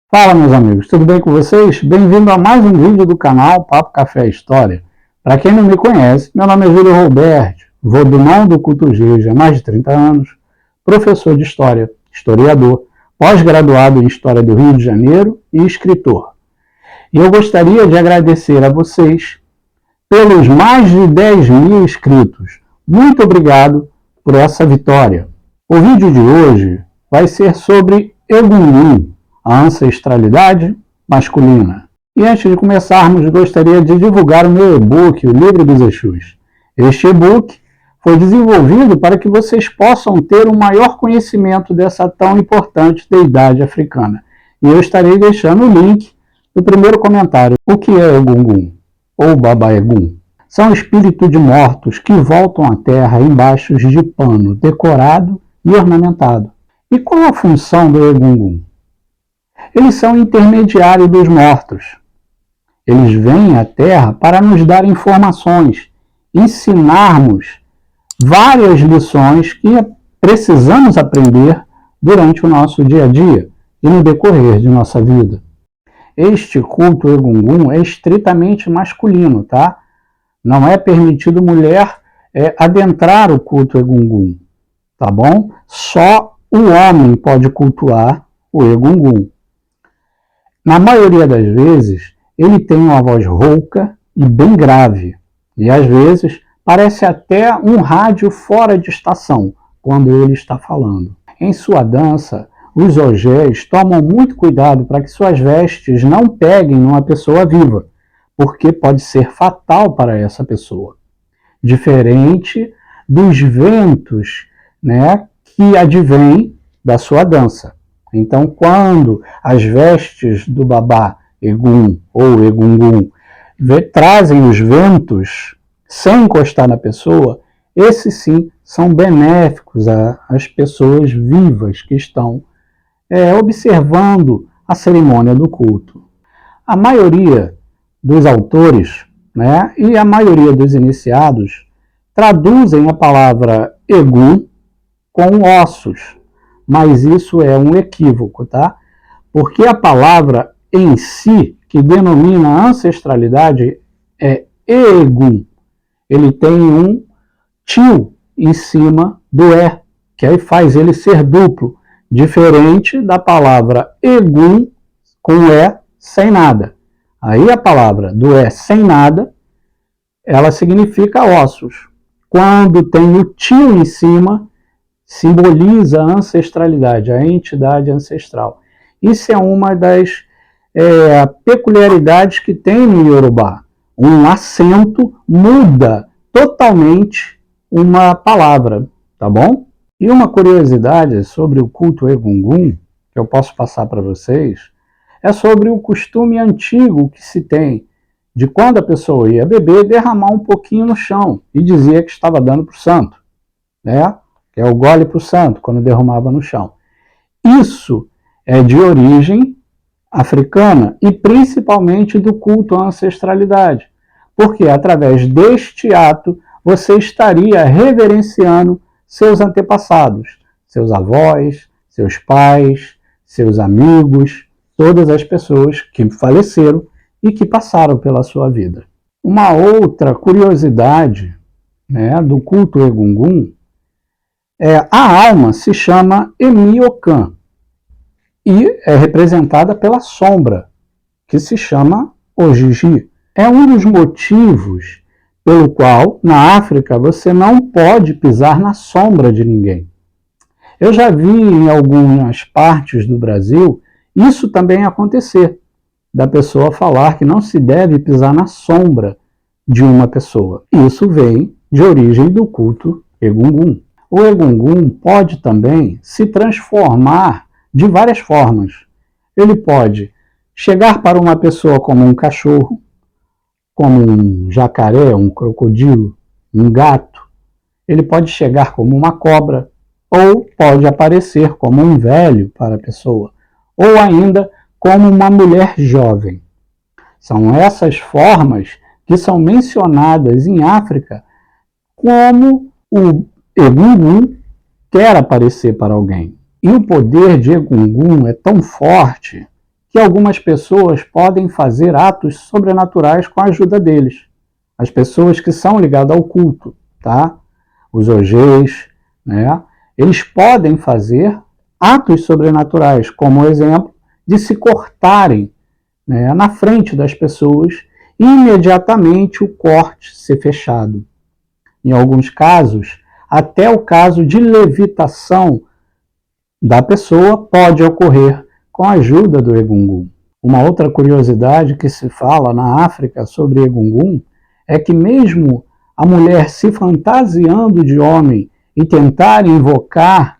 Fala, meus amigos, tudo bem com vocês? Bem-vindo a mais um vídeo do canal Papo Café História. Para quem não me conhece, meu nome é Júlio Roberto, vodunão do Culto G há mais de 30 anos, professor de História, historiador, pós-graduado em História do Rio de Janeiro e escritor. E eu gostaria de agradecer a vocês pelos mais de 10 mil inscritos. Muito obrigado por essa vitória. O vídeo de hoje vai ser sobre Egungun, a ancestralidade masculina. E antes de começarmos, gostaria de divulgar o meu e-book, o Livro dos Exus. Este e-book foi desenvolvido para que vocês possam ter um maior conhecimento dessa tão importante deidade africana. E eu estarei deixando o link no primeiro comentário. O que é Egungun, ou Baba Egun? São espíritos de mortos que voltam à terra embaixo de pano decorado e ornamentado. E qual a função do Egungun? Eles são intermediários dos mortos. Eles vêm à Terra para nos dar informações, ensinarmos várias lições que precisamos aprender durante o nosso dia a dia e no decorrer de nossa vida. Este culto Egungun é estritamente masculino, tá? Não é permitido mulher adentrar o culto Egungun, tá bom? Só o homem pode cultuar o Egungun. Na maioria das vezes, ele tem uma voz rouca e bem grave, e às vezes parece até um rádio fora de estação quando ele está falando. Em sua dança, os ogés tomam muito cuidado para que suas vestes não peguem numa pessoa viva, porque pode ser fatal para essa pessoa. Diferente dos ventos, que advêm da sua dança. Então, quando as vestes do Baba Egun ou Egungun trazem os ventos sem encostar na pessoa, esses sim são benéficos às pessoas vivas que estão observando a cerimônia do culto. A maioria dos autores, e a maioria dos iniciados traduzem a palavra Egun com ossos. Mas isso é um equívoco, tá? Porque a palavra em si, que denomina a ancestralidade, é Egun. Ele tem um tio em cima do E, que aí faz ele ser duplo, diferente da palavra Egun com E sem nada. Aí a palavra do E sem nada, ela significa ossos. Quando tem o tio em cima, simboliza a ancestralidade, a entidade ancestral. Isso é uma das peculiaridades que tem no Yorubá. Um acento muda totalmente uma palavra, tá bom? E uma curiosidade sobre o culto Egungun, que eu posso passar para vocês, é sobre o costume antigo que se tem de quando a pessoa ia beber, derramar um pouquinho no chão e dizia que estava dando para o santo, é o gole para o santo, quando derramava no chão. Isso é de origem africana e principalmente do culto à ancestralidade, porque através deste ato você estaria reverenciando seus antepassados, seus avós, seus pais, seus amigos, todas as pessoas que faleceram e que passaram pela sua vida. Uma outra curiosidade do culto Egungun a alma se chama Emiocan e é representada pela sombra, que se chama Ojiji. É um dos motivos pelo qual, na África, você não pode pisar na sombra de ninguém. Eu já vi em algumas partes do Brasil isso também acontecer, da pessoa falar que não se deve pisar na sombra de uma pessoa. Isso vem de origem do culto Egungun. O Egungun pode também se transformar de várias formas. Ele pode chegar para uma pessoa como um cachorro, como um jacaré, um crocodilo, um gato. Ele pode chegar como uma cobra, ou pode aparecer como um velho para a pessoa, ou ainda como uma mulher jovem. São essas formas que são mencionadas em África como o Egungun quer aparecer para alguém. E o poder de Egungun é tão forte que algumas pessoas podem fazer atos sobrenaturais com a ajuda deles. As pessoas que são ligadas ao culto, tá? Os ogês, né? Eles podem fazer atos sobrenaturais, como o exemplo de se cortarem, né, na frente das pessoas e imediatamente o corte ser fechado. Em alguns casos, até o caso de levitação da pessoa pode ocorrer com a ajuda do Egungun. Uma outra curiosidade que se fala na África sobre Egungun é que mesmo a mulher se fantasiando de homem e tentar invocar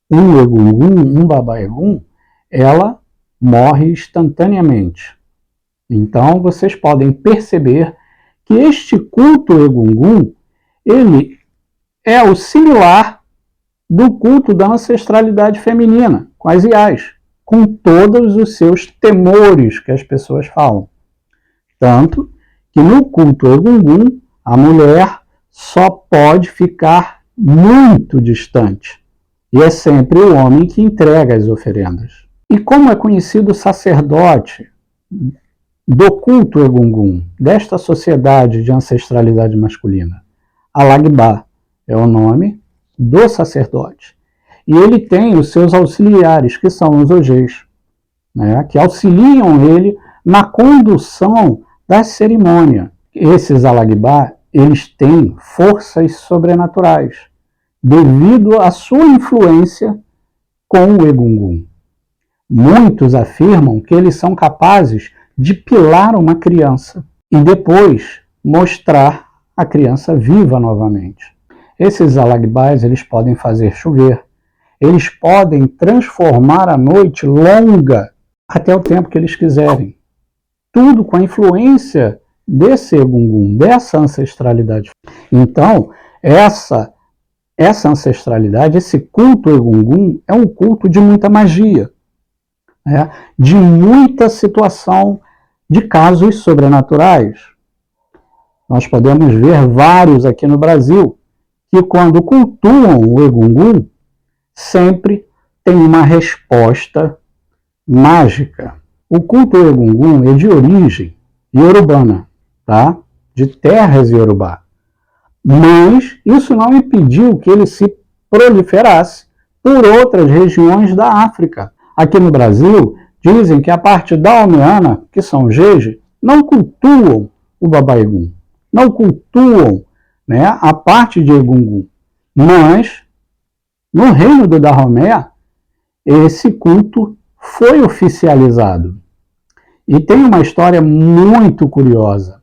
um Egungun, um Baba-Egun, ela morre instantaneamente. Então vocês podem perceber que este culto Egungun, ele é o similar do culto da ancestralidade feminina, com as iás, com todos os seus temores que as pessoas falam. Tanto que no culto Egungun, a mulher só pode ficar muito distante. E é sempre o homem que entrega as oferendas. E como é conhecido o sacerdote do culto Egungun, desta sociedade de ancestralidade masculina? Alagbá é o nome do sacerdote. E ele tem os seus auxiliares, que são os ogês, né, que auxiliam ele na condução da cerimônia. Esses Alagbá, eles têm forças sobrenaturais, devido à sua influência com o Egungun. Muitos afirmam que eles são capazes de pilar uma criança e depois mostrar a criança viva novamente. Esses Alagbás, eles podem fazer chover, eles podem transformar a noite longa até o tempo que eles quiserem. Tudo com a influência desse Egungun, dessa ancestralidade. Então, essa ancestralidade, esse culto Egungun, é um culto de muita magia, né? De muita situação de casos sobrenaturais. Nós podemos ver vários aqui no Brasil, que quando cultuam o Egungun, sempre tem uma resposta mágica. O culto Egungun é de origem iorubana, tá? De terras iorubá. Mas isso não impediu que ele se proliferasse por outras regiões da África. Aqui no Brasil, dizem que a parte daomeana, que são Jeje, não cultuam o Baba-Egun, não cultuam, né, a parte de Egungun. Mas, no reino do Dahomey, esse culto foi oficializado. E tem uma história muito curiosa.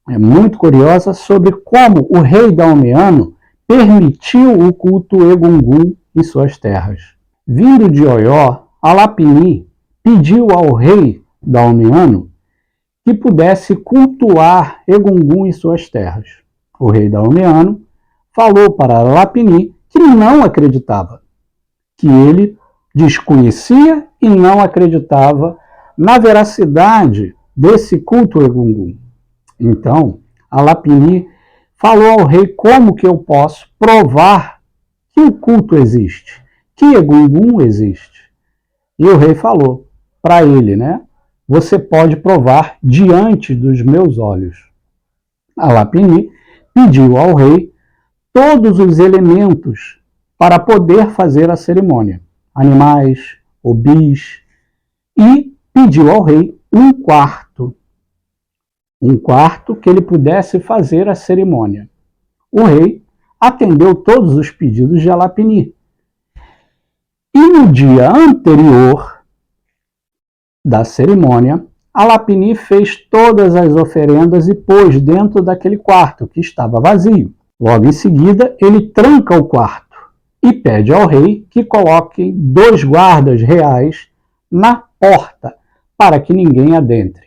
É muito curiosa sobre como o rei daomeano permitiu o culto Egungun em suas terras. Vindo de Oió, Alapini pediu ao rei daomeano que pudesse cultuar Egungun em suas terras. O rei daomeano falou para Alapini que não acreditava, que ele desconhecia e não acreditava na veracidade desse culto Egungun. Então, Alapini falou ao rei: como que eu posso provar que o culto existe, que Egungun existe? E o rei falou para ele, né? Você pode provar diante dos meus olhos. Alapini pediu ao rei todos os elementos para poder fazer a cerimônia. Animais, obis, e pediu ao rei um quarto que ele pudesse fazer a cerimônia. O rei atendeu todos os pedidos de Alapini. E no dia anterior da cerimônia, Alapini fez todas as oferendas e pôs dentro daquele quarto que estava vazio. Logo em seguida, ele tranca o quarto e pede ao rei que coloque 2 guardas reais na porta para que ninguém adentre.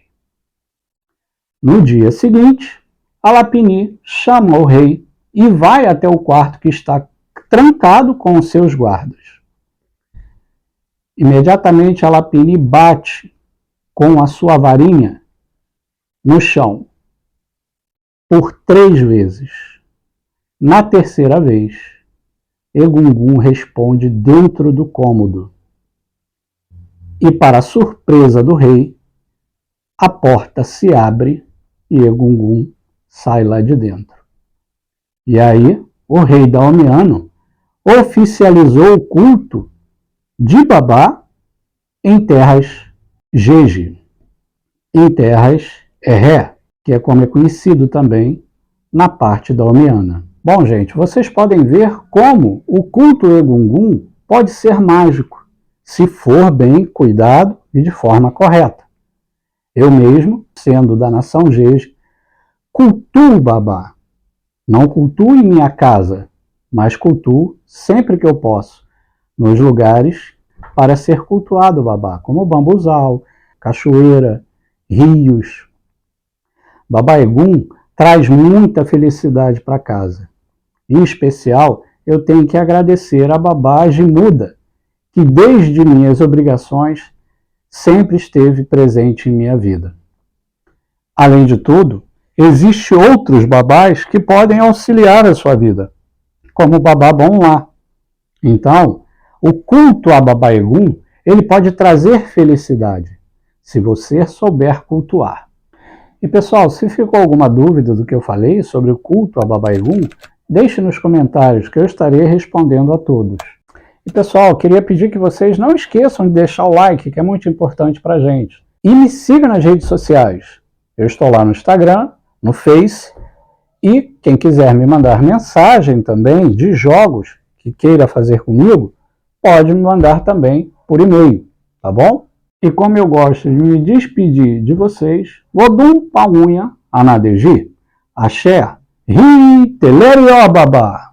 No dia seguinte, Alapini chama o rei e vai até o quarto que está trancado com os seus guardas. Imediatamente, Alapini bate com a sua varinha no chão por 3 vezes. Na terceira vez, Egungun responde dentro do cômodo. E, para a surpresa do rei, a porta se abre e Egungun sai lá de dentro. E aí, o rei Daomeano oficializou o culto de Babá em terras Jeje, em terras Erré, que é como é conhecido também na parte daomeana. Bom, gente, vocês podem ver como o culto Egungun pode ser mágico, se for bem cuidado e de forma correta. Eu mesmo, sendo da nação Jeje, cultuo Babá. Não cultuo em minha casa, mas cultuo sempre que eu posso, nos lugares para ser cultuado Babá, como bambuzal, cachoeira, rios. Babá Egum traz muita felicidade para casa. Em especial, eu tenho que agradecer a Babá Agimuda, que desde minhas obrigações sempre esteve presente em minha vida. Além de tudo, existem outros babás que podem auxiliar a sua vida, como o Babá Bom Lá. Então, o culto a Babá Egum, ele pode trazer felicidade, se você souber cultuar. E pessoal, se ficou alguma dúvida do que eu falei sobre o culto a Babá Egum, deixe nos comentários que eu estarei respondendo a todos. E pessoal, queria pedir que vocês não esqueçam de deixar o like, que é muito importante para a gente. E me siga nas redes sociais. Eu estou lá no Instagram, no Face, e quem quiser me mandar mensagem também de jogos que queira fazer comigo, pode me mandar também por e-mail, tá bom? E como eu gosto de me despedir de vocês, Vodum Paunha Anadeji, Axé, Ri Telerió Babá.